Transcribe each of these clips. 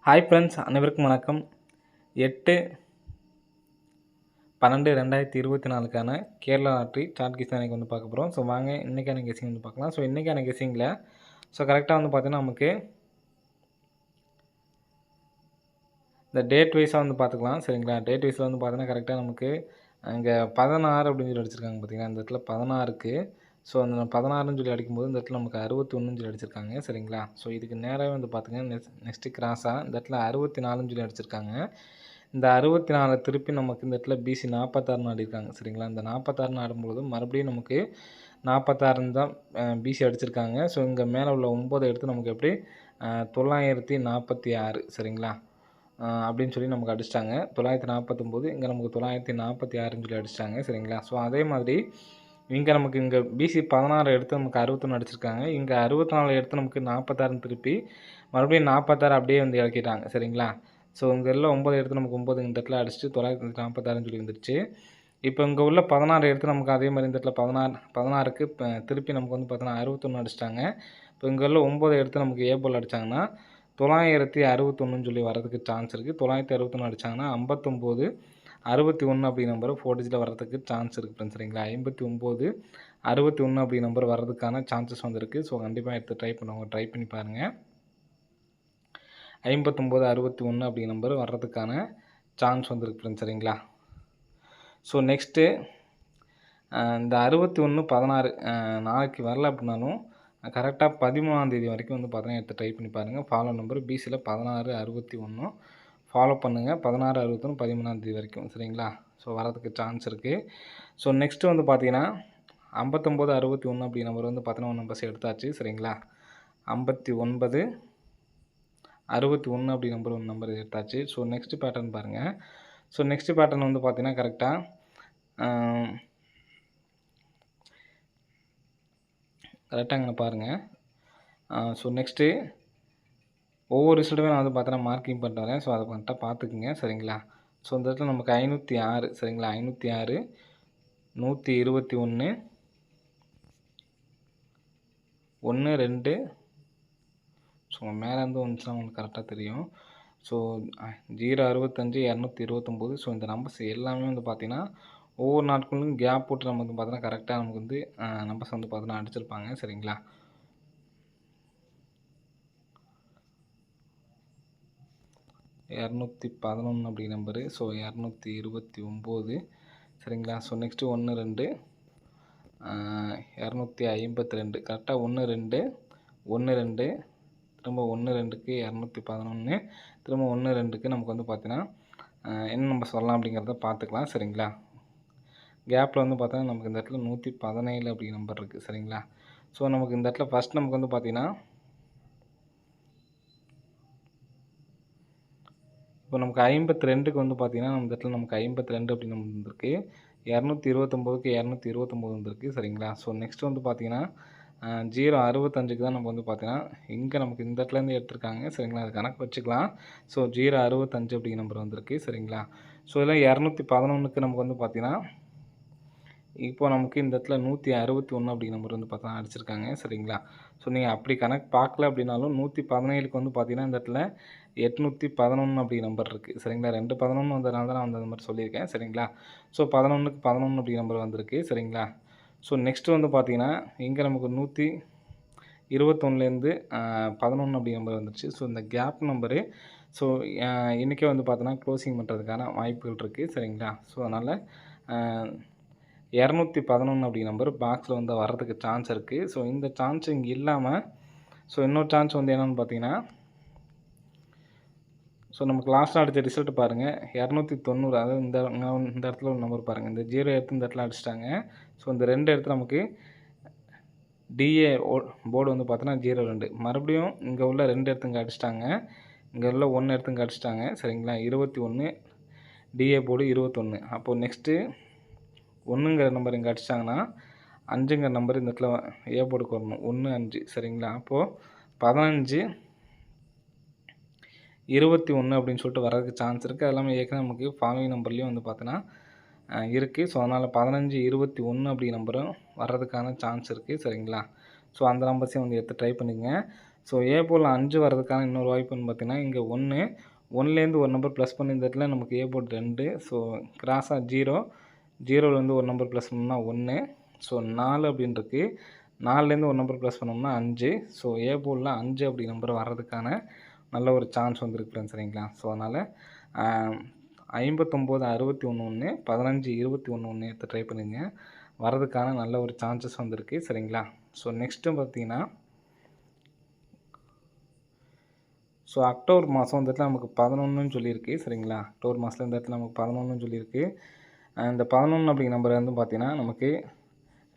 Hi friends, அனைவருக்கும் வணக்கம். 8/12/2024க்கான Kerala lottery chart guessing அன்றைக்கி வந்து பார்க்க போகிறோம். ஸோ வாங்க இன்றைக்கான கெஸ்ஸிங் வந்து பார்க்கலாம். ஸோ இன்றைக்கான கெஸ்ஸிங்கில் கரெக்டாக வந்து பார்த்தீங்கன்னா நமக்கு இந்த டேட் வைஸாக வந்து பார்த்துக்கலாம். சரிங்களா, டேட் வைஸில் வந்து பார்த்தீங்கன்னா கரெக்டாக நமக்கு இங்கே 16 அப்படின்னு சொல்லி அடிச்சிருக்காங்க. பார்த்தீங்கன்னா இந்த இடத்துல 16க்கு ஸோ அந்த 16ன்னு சொல்லி அடிக்கும்போது இந்த இடத்துல நமக்கு 61ன்னு சொல்லி அடிச்சிருக்காங்க. சரிங்களா, ஸோ இதுக்கு நேராகவே வந்து பார்த்திங்கன்னா நெக்ஸ்ட்டு கிராஸாக இந்த இடத்துல 64ன்னு சொல்லி அடிச்சிருக்காங்க. இந்த 64 திருப்பி நமக்கு இந்த இடத்துல பிசி 46ன்னு ஆடிருக்காங்க. சரிங்களா, இந்த 46ன்னு ஆடும்பொழுது மறுபடியும் நமக்கு 46ன்னு தான் பிசி அடிச்சிருக்காங்க. ஸோ இங்கே மேலே உள்ள 9 எடுத்து நமக்கு எப்படி 946 சரிங்களா அப்படின்னு சொல்லி நமக்கு அடிச்சிட்டாங்க. 949 இங்கே நமக்கு 946ன்னு சொல்லி அடிச்சிட்டாங்க. சரிங்களா, ஸோ அதே மாதிரி இங்கே நமக்கு இங்கே பிசி 16 எடுத்து நமக்கு 61 அடிச்சிருக்காங்க. இங்கே 64 எடுத்து நமக்கு 46 திருப்பி மறுபடியும் 46 அப்படியே வந்து இறக்கிட்டாங்க. சரிங்களா, ஸோ இங்கே உள்ள 9 எடுத்து நமக்கு 9 இந்த இடத்துல அடிச்சுட்டு 946ன்னு சொல்லி வந்துருச்சு. இப்போ இங்கே உள்ள 16 எடுத்து நமக்கு அதே மாதிரி இந்த இடத்துல 16க்கு திருப்பி நமக்கு வந்து பார்த்தோன்னா 61 அடிச்சிட்டாங்க. இப்போ இங்கே உள்ள 9 எடுத்து நமக்கு ஏ போல் அடித்தாங்கன்னா 961ன்னு சொல்லி வரதுக்கு சான்ஸ் இருக்குது. 961 அடித்தாங்கன்னா 59 61 அப்படி நம்பர் 4 டிஜிட்டில் வர்றதுக்கு சான்ஸ் இருக்குது ஃப்ரெண்ட்ஸ். சரிங்களா, 59 61 அப்படி நம்பர் வர்றதுக்கான சான்சஸ் வந்துருக்கு. ஸோ கண்டிப்பாக எடுத்து ட்ரை பண்ணி பாருங்கள். 59 61 அப்படி நம்பர் வர்றதுக்கான சான்ஸ் வந்துருக்கு ஃப்ரெண்ட்ஸ். சரிங்களா, ஸோ நெக்ஸ்ட்டு இந்த 61 16 நாளைக்கு வரல அப்படின்னாலும் கரெக்டாக 13ஆம் வரைக்கும் வந்து பார்த்தீங்கன்னா எடுத்து ட்ரை பண்ணி பாருங்கள். ஃபாலோ நம்பர் பிசியில் 16 61 ஃபாலோ பண்ணுங்கள். 16 61 13ஆம் வரைக்கும். சரிங்களா, ஸோ வரதுக்கு சான்ஸ் இருக்குது. ஸோ நெக்ஸ்ட்டு வந்து பார்த்தீங்கன்னா 59 61 அப்படி நம்பர் வந்து 11 நம்பர்ஸ் எடுத்தாச்சு. சரிங்களா, 59 61 அப்படி நம்பர் எடுத்தாச்சு. ஸோ நெக்ஸ்ட் பேட்டர்ன் பாருங்கள். ஸோ நெக்ஸ்ட் பேட்டர்ன் வந்து பார்த்தீங்கன்னா கரெக்டாக இங்கே பாருங்கள். ஸோ நெக்ஸ்ட்டு ஒவ்வொரு ரிசல்ட்டுமே நான் வந்து பார்த்தோன்னா மார்க்கிங் பண்ணிட்டு வரேன். ஸோ அதை கரெக்டாக பார்த்துக்குங்க. சரிங்களா, ஸோ இந்த இடத்துல நமக்கு 506 சரிங்களா, 506 121 1 2 ஸோ மேலேருந்து வந்துச்சுன்னா உங்களுக்கு கரெக்டாக தெரியும். ஸோ 065 229 ஸோ இந்த நம்பர்ஸ் எல்லாமே வந்து பார்த்திங்கன்னா ஒவ்வொரு நாட்களும் கேப் போட்டு நம்ம வந்து பார்த்தோன்னா கரெக்டாக நமக்கு வந்து நம்பர்ஸ் வந்து பார்த்தோன்னா அடிச்சிருப்பாங்க. சரிங்களா, 211 அப்படி நம்பரு. ஸோ 229 சரிங்களா. ஸோ நெக்ஸ்ட்டு 1 2 252 கரெக்டாக 1 2 1 2 திரும்ப 1 2க்கு 211 திரும்ப 1 2க்கு நமக்கு வந்து பார்த்தீங்கன்னா என்ன நம்ம சொல்லலாம் அப்படிங்கிறத பார்த்துக்கலாம். சரிங்களா, கேப்பில் வந்து பார்த்தோன்னா நமக்கு இந்த இடத்துல 117 அப்படி நம்பர் இருக்குது. சரிங்களா, ஸோ நமக்கு இந்த இடத்துல ஃபஸ்ட் நமக்கு வந்து பார்த்திங்கன்னா இப்போ நமக்கு 52க்கு வந்து பார்த்திங்கன்னா நம்ம இந்த இடத்துல நமக்கு 52 அப்படி நம்பர் வந்துருக்கு. 229க்கு 229 வந்துருக்கு. சரிங்களா, ஸோ நெக்ஸ்ட் வந்து பார்த்திங்கன்னா 065க்கு தான் நம்ம வந்து பார்த்தீங்கன்னா இங்கே நமக்கு இந்த இடத்துலேருந்து எடுத்திருக்காங்க. சரிங்களா, அது கணக்கு வச்சுக்கலாம். ஸோ 065 அப்படி நம்பர் வந்திருக்கு. சரிங்களா, ஸோ இதில் 211க்கு நமக்கு வந்து பார்த்திங்கன்னா இப்போ நமக்கு இந்த இடத்துல 161 அப்படி நம்பர் வந்து பார்த்தா அடிச்சிருக்காங்க. சரிங்களா, ஸோ நீங்கள் அப்படி கணக்கு பார்க்கல அப்படின்னாலும் 117க்கு வந்து பார்த்தீங்கன்னா இந்த இடத்துல 811 அப்படி நம்பர் இருக்குது. சரிங்களா, 2 11 வந்ததுனால தான் நான் அந்த மாதிரி சொல்லியிருக்கேன். சரிங்களா, ஸோ 11க்கு 11 அப்படி நம்பர் வந்திருக்கு. சரிங்களா, ஸோ நெக்ஸ்ட்டு வந்து பார்த்தீங்கன்னா இங்கே நமக்கு 121லேருந்து 11 அப்படி நம்பர் வந்துருச்சு. ஸோ இந்த கேப் நம்பரு ஸோ இன்றைக்கே வந்து பார்த்தோன்னா க்ளோசிங் பண்ணுறதுக்கான வாய்ப்புகள் இருக்குது. சரிங்களா, ஸோ அதனால் 211 அப்படி நம்பர் பாக்ஸில் வந்து வர்றதுக்கு சான்ஸ் இருக்குது. ஸோ இந்த சான்ஸ் இங்கே இல்லாமல் ஸோ இன்னொரு சான்ஸ் வந்து என்னென்னு பார்த்தீங்கன்னா ஸோ நமக்கு லாஸ்ட்டாக அடித்த ரிசல்ட் பாருங்கள் 290 அதாவது இந்த இடத்துல ஒரு நம்பர் பாருங்கள். இந்த 0 எடுத்து இந்த இடத்துல அடிச்சிட்டாங்க. ஸோ இந்த 2 எடுத்து நமக்கு டிஏ போர்டு வந்து பார்த்தோன்னா 02 மறுபடியும் இங்கே உள்ள 2 எடுத்து இங்கே அடிச்சிட்டாங்க. இங்கே உள்ள 1 எடுத்து இங்கே அடிச்சிட்டாங்க. சரிங்களா, 21 டிஏ போர்டு 21. அப்போது நெக்ஸ்ட்டு 1ங்கிற நம்பர் இங்கே அடிச்சிட்டாங்கன்னா 5ங்கிற நம்பர் இந்த இடத்துல ஏ போர்டுக்கு வரணும். 1 5 சரிங்களா, அப்போது 15 21 அப்படின்னு சொல்லிட்டு வரதுக்கு சான்ஸ் இருக்குது. அது இல்லாமல் ஏற்கனவே நமக்கு ஃபாலோயிங் நம்பர்லேயும் வந்து பார்த்தோன்னா இருக்குது. ஸோ அதனால் 15 21 அப்படி நம்பரும் வர்றதுக்கான சான்ஸ் இருக்குது. சரிங்களா, ஸோ அந்த நம்பர்ஸையும் வந்து எடுத்து ட்ரை பண்ணிக்கங்க. ஸோ ஏ போர்டில் 5 வர்றதுக்கான இன்னொரு வாய்ப்புன்னு பார்த்தீங்கன்னா, இங்கே 1 1லேருந்து ஒரு நம்பர் ப்ளஸ் பண்ணி இந்த இடத்துல நமக்கு ஏ போர்டு 2 ஸோ கிராஸாக 0 0லேருந்து ஒரு நம்பர் ப்ளஸ் பண்ணோம்னா 1 ஸோ 4 அப்படின்னு இருக்குது. 4லேருந்து ஒரு நம்பர் ப்ளஸ் பண்ணோம்னா 5 ஸோ ஏ போர்டில் 5 அப்படி நம்பர் வர்றதுக்கான நல்ல ஒரு சான்ஸ் வந்துருக்கு ஃப்ரெண்ட்ஸ் சரிங்களா. ஸோ அதனால் 59 61 1 15 21 1 எடுத்து ட்ரை பண்ணுங்க. வரதுக்கான நல்ல ஒரு சான்சஸ் வந்திருக்கு சரிங்களா. ஸோ நெக்ஸ்ட்டு பார்த்தீங்கன்னா, ஸோ அக்டோபர் மாதம் இந்த இடத்துல நமக்கு 11ன்னு சொல்லியிருக்கு சரிங்களா. அக்டோபர் மாதத்தில் இந்த இடத்துல நமக்கு 11ன்னு சொல்லியிருக்கு. இந்த 11 அப்படிங்கிற நம்பர் வந்து பார்த்தீங்கன்னா நமக்கு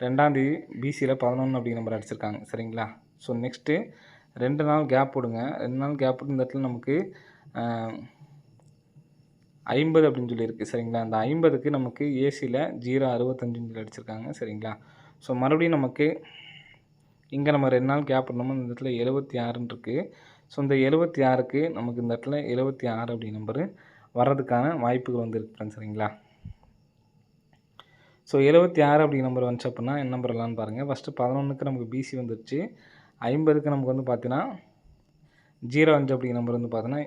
2ஆம் தேதி பிசியில் 11 அப்படிங்கிற நம்பர் அடிச்சிருக்காங்க சரிங்களா. ஸோ நெக்ஸ்ட்டு 2 நாள் கேப் விடுங்க. 2 நாள் கேப் விட்டு இந்த இடத்துல நமக்கு 50 அப்படின்னு சொல்லியிருக்கு சரிங்களா. அந்த 50க்கு நமக்கு ஏசியில் 065 அடிச்சிருக்காங்க சரிங்களா. ஸோ மறுபடியும் நமக்கு இங்கே நம்ம 2 நாள் கேப் விடணுமோ இந்த இடத்துல 76ன்னு இருக்குது. ஸோ இந்த 76க்கு நமக்கு இந்த இடத்துல 76 அப்படி நம்பரு வர்றதுக்கான வாய்ப்புகள் வந்துருக்கு ஃப்ரெண்ட்ஸ் சரிங்களா. ஸோ 76 அப்படி நம்பர் வந்துச்சு அப்படின்னா என்ன நம்பர் வரலான்னு பாருங்கள். ஃபஸ்ட்டு 11க்கு நமக்கு பிசி வந்துருச்சு. 50க்கு நமக்கு வந்து பார்த்தீங்கன்னா 05 அப்படிங்கிற நம்பர் வந்து பார்த்தீங்கன்னா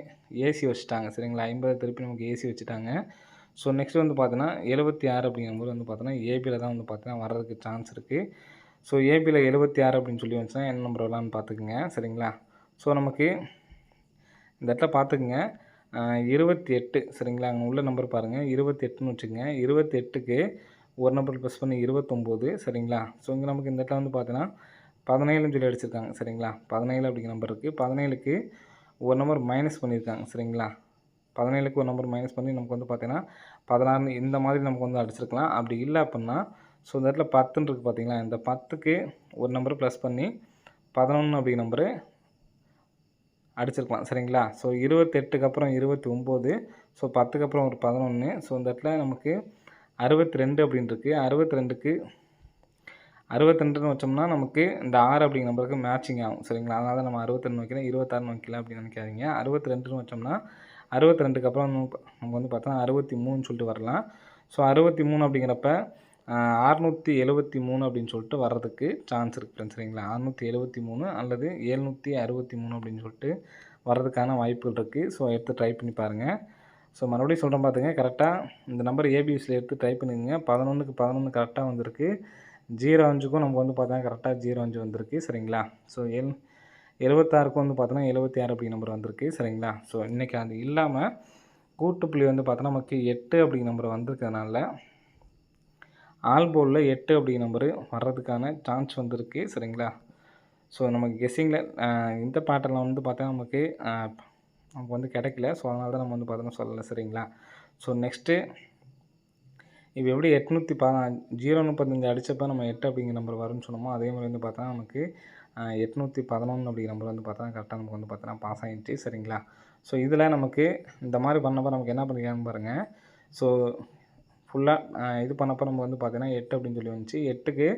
ஏசி வச்சுட்டாங்க சரிங்களா. 50 திருப்பி நமக்கு ஏசி வச்சுட்டாங்க. ஸோ நெக்ஸ்ட் வந்து பார்த்தீங்கன்னா 76 அப்படிங்கிற நம்பர் வந்து பார்த்தீங்கன்னா ஏபியில் தான் வந்து பார்த்தீங்கன்னா வர்றதுக்கு சான்ஸ் இருக்குது. ஸோ ஏபியில் 76 அப்படின்னு சொல்லி வந்துச்சுன்னா என்ன நம்பர் வரலான்னு பார்த்துக்குங்க சரிங்களா. ஸோ நமக்கு இந்த இடத்துல பார்த்துக்குங்க 28 சரிங்களா. அங்கே உள்ள நம்பர் பாருங்கள் 28ன்னு வச்சுக்கோங்க. 28க்கு ஒரு நம்பர் ப்ளஸ் பண்ணி 29 சரிங்களா. ஸோ இங்கே நமக்கு இந்த இடத்துல வந்து பார்த்தீங்கன்னா 17ன்னு சொல்லி அடிச்சிருக்காங்க சரிங்களா. 17 அப்படிங்கிற நம்பர் இருக்குது. 17க்கு ஒரு நம்பர் மைனஸ் பண்ணியிருக்காங்க சரிங்களா. 17க்கு ஒரு நம்பர் மைனஸ் பண்ணி நமக்கு வந்து பார்த்தீங்கன்னா 16 இந்த மாதிரி நமக்கு வந்து அடிச்சிருக்கலாம். அப்படி இல்லை அப்படின்னா ஸோ இந்த இடத்துல 10ன்னு இருக்குது பார்த்தீங்களா. இந்த 10க்கு ஒரு நம்பர் ப்ளஸ் பண்ணி 11 அப்படிங்கிற நம்பரு அடிச்சிருக்கலாம் சரிங்களா. ஸோ 28க்கு அப்புறம் 29 ஸோ 10க்கு அப்புறம் ஒரு 11 ஸோ இந்த இடத்துல நமக்கு 62 அப்படின்னு இருக்குது. 62க்கு 62ன்னு வச்சோம்னா நமக்கு இந்த 6 அப்படிங்கிற நம்பருக்கு மேட்சிங் ஆகும் சரிங்களா. அதனால தான் நம்ம 62 வைக்கிறேன் 26ன்னு வைக்கல அப்படின்னு நினைக்காதீங்க. 62ன்னு வச்சோம்னா 62க்கு அப்புறம் நம்ம வந்து பார்த்தோம்னா 63ன்னு சொல்லிட்டு வரலாம். ஸோ 63 அப்படிங்கிறப்ப 673 அப்படின்னு சொல்லிட்டு வர்றதுக்கு சான்ஸ் இருக்குது ஃப்ரெண்ட்ஸ் சரிங்களா. 673 அல்லது 763 அப்படின்னு சொல்லிட்டு வர்றதுக்கான வாய்ப்புகள் இருக்குது. ஸோ எடுத்து ட்ரை பண்ணி பாருங்கள். ஸோ மறுபடியும் சொல்கிறேன் பார்த்துங்க. கரெக்டாக இந்த நம்பர் ஏபிஎஸ்சியில் எடுத்து ட்ரை பண்ணுங்க. 11க்கு 11 கரெக்டாக வந்திருக்கு. 05க்கும் நமக்கு வந்து பார்த்தா கரெக்டாக 05 வந்திருக்கு சரிங்களா. ஸோ 76க்கும் வந்து பார்த்தோன்னா 76 அப்படி நம்பர் வந்திருக்கு சரிங்களா. ஸோ இன்றைக்கி அது இல்லாமல் கூட்டுப்புள்ளி வந்து பார்த்தோன்னா நமக்கு 8 அப்படிங்கிற நம்பர் வந்திருக்கிறதுனால ஆல் போர்டில் 8 அப்படிங்கிற நம்பரு வர்றதுக்கான சான்ஸ் வந்திருக்கு சரிங்களா. ஸோ நமக்கு கெஸ்ஸிங்கில் இந்த பேட்டர்னில் வந்து பார்த்தா நமக்கு வந்து கிடைக்கல. ஸோ அதனால தான் நம்ம வந்து பார்த்தோன்னா சொல்லலை சரிங்களா. ஸோ நெக்ஸ்ட்டு இப்போ எப்படி 035 அடித்தப்போ நம்ம 8 அப்படிங்கிற நம்பர் வரும்னு சொன்னோமோ அதே மாதிரி வந்து பார்த்தோன்னா நமக்கு 811 அப்படிங்கிற நம்பர் வந்து பார்த்தோன்னா கரெக்டாக நமக்கு வந்து பார்த்தோன்னா பாஸ் ஆகிடுச்சு சரிங்களா. ஸோ இதில் நமக்கு இந்த மாதிரி பண்ணப்போ நமக்கு என்ன பண்ணிக்கான்னு பாருங்கள். ஸோ ஃபுல்லாக இது பண்ணப்போ நம்ம வந்து பார்த்தீங்கன்னா 8 அப்படின்னு சொல்லி வந்துச்சு. 8க்கு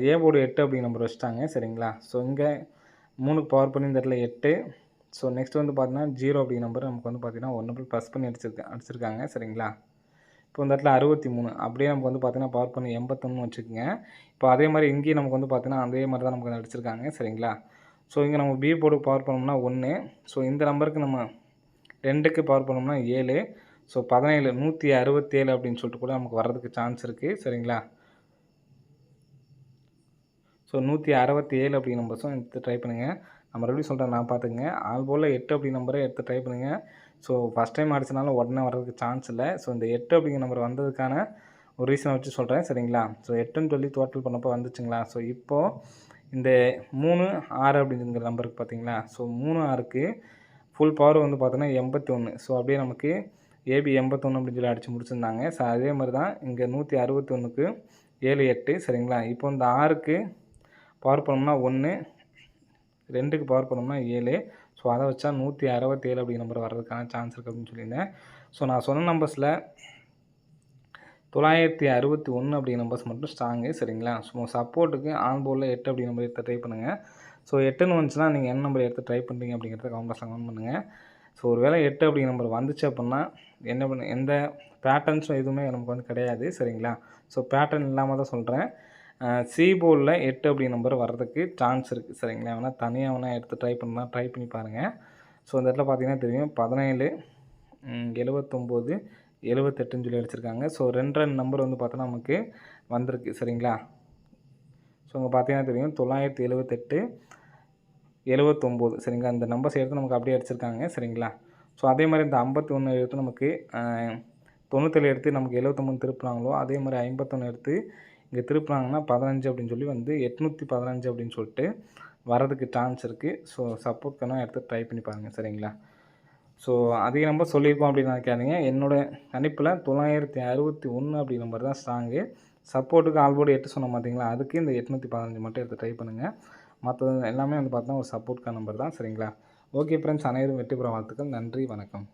ஏ போர்டு 8 அப்படிங்கிற நம்பர் வச்சுட்டாங்க சரிங்களா. ஸோ இங்கே 3க்கு பவர் பண்ணி இந்த இடத்துல 8 ஸோ நெக்ஸ்ட் வந்து பார்த்தீங்கன்னா 0 அப்படிங்கிற நம்பர் நமக்கு வந்து பார்த்தீங்கன்னா 1 ப்ளஸ் பண்ணி அடிச்சிருக்காங்க சரிங்களா. இப்போ இந்த இடத்துல 63 அப்படியே நமக்கு வந்து பார்த்தீங்கன்னா பவர் பண்ணி 81 வச்சுக்கோங்க. இப்போ அதே மாதிரி இங்கேயும் நமக்கு வந்து பார்த்தீங்கன்னா அதே மாதிரி தான் நமக்கு அடிச்சிருக்காங்க சரிங்களா. ஸோ இங்கே நம்ம பி போர்டு பவர் பண்ணோம்னா 1 ஸோ இந்த நம்பருக்கு நம்ம 2க்கு பவர் பண்ணோம்னா 7 ஸோ 17 167 அப்படின்னு சொல்லிட்டு கூட நமக்கு வர்றதுக்கு சான்ஸ் இருக்குது சரிங்களா. ஸோ 167 அப்படி நம்பர்ஸும் எடுத்து ட்ரை பண்ணுங்கள். நான் மறுபடியும் சொல்கிறேன் நான் பார்த்துக்குங்க. ஆல் போல் 8 அப்படி நம்பரை எடுத்து ட்ரை பண்ணுங்கள். ஸோ ஃபஸ்ட் டைம் அடிச்சனால உடனே வர்றதுக்கு சான்ஸ் இல்லை. ஸோ இந்த 8 அப்படிங்கிற நம்பர் வந்ததுக்கான ஒரு ரீசனை வச்சு சொல்கிறேன் சரிங்களா. ஸோ 8ன்னு சொல்லி டோட்டல் பண்ணப்போ வந்துச்சுங்களா. ஸோ இப்போது இந்த 3 6 அப்படிங்கிற நம்பருக்கு பார்த்தீங்களா. ஸோ 3 6க்கு ஃபுல் பவர் வந்து பார்த்தோன்னா 81 ஸோ அப்படியே நமக்கு ஏபி 81 அப்படின்னு சொல்லி அடித்து முடிச்சிருந்தாங்க. ஸோ அதே மாதிரி தான் இங்கே 161க்கு 7 8 சரிங்களா. இப்போ இந்த 6க்கு பவர் பண்ணோம்னா 1 2க்கு பவர் பண்ணோம்னா 7 ஸோ அதை வச்சா 167 அப்படிங்கிற நம்பர் வர்றதுக்கான சான்ஸ் இருக்குது அப்படின்னு சொல்லியிருந்தேன். ஸோ நான் சொன்ன நம்பர்ஸில் 961 அப்படிங்கிற நம்பர்ஸ் மட்டும் ஸ்ட்ராங்கு சரிங்களா. ஸோ சப்போர்ட்டுக்கு ஆன் போர்டில் 8 அப்படிங்கிற நம்பர் எடுத்து ட்ரை பண்ணுங்கள். ஸோ 8ன்னு வந்துச்சுன்னா நீங்கள் என்ன நம்பர் எடுத்து ட்ரை பண்ணுறீங்க அப்படிங்கிறத கமெண்ட்ஸில் கமெண்ட் பண்ணுங்கள். ஸோ ஒரு வேளை 8 அப்படிங்கிற நம்பர் வந்துச்சு அப்படின்னா எந்த பேட்டர்ன்ஸும் எதுவுமே நமக்கு வந்து கிடையாது சரிங்களா. ஸோ பேட்டர்ன் இல்லாமல் தான் சொல்கிறேன். சி போர்டில் 8 அப்படி நம்பர் வர்றதுக்கு சான்ஸ் இருக்குது சரிங்களா. வேணால் தனியாக வேணால் எடுத்து ட்ரை பண்ணி பாருங்கள். ஸோ இந்த இடத்துல பார்த்தீங்கன்னா தெரியும் 17 79 78ன்னு சொல்லி அடிச்சிருக்காங்க. ஸோ 2 நம்பர் வந்து பார்த்தோன்னா நமக்கு வந்திருக்கு சரிங்களா. ஸோ இங்கே பார்த்தீங்கன்னா தெரியும் 978 79 சரிங்களா. இந்த நம்பர்ஸ் எடுத்து நமக்கு அப்படியே அடிச்சிருக்காங்க சரிங்களா. ஸோ அதே மாதிரி இந்த 51 எடுத்து நமக்கு 97 எடுத்து நமக்கு 79 திருப்புனாங்களோ அதே மாதிரி 51 எடுத்து இங்கே திருப்புனாங்கன்னா 15 அப்படின்னு சொல்லி வந்து 815 அப்படின்னு சொல்லிட்டு வரதுக்கு சான்ஸ் இருக்குது. ஸோ சப்போர்ட் பண்ணால் எடுத்து ட்ரை பண்ணி பாருங்கள் சரிங்களா. ஸோ அதிக நம்பர் சொல்லியிருக்கோம் அப்படின்னு நினைக்காதீங்க. என்னோடய கணிப்பில் 961 அப்படி நம்பர் தான் ஸ்ட்ராங்கு. சப்போர்ட்டுக்கு ஆல்போர்டு 8 சொன்ன பார்த்தீங்களா, அதுக்கு இந்த 815 மட்டும் எடுத்து ட்ரை பண்ணுங்கள். மற்றது எல்லாமே வந்து பார்த்தோன்னா ஒரு சப்போர்ட்கான நம்பர் தான் சரிங்களா. ஓகே ஃப்ரெண்ட்ஸ், அனைவரும் வெற்றி பெற வாழ்த்துக்கள். நன்றி, வணக்கம்.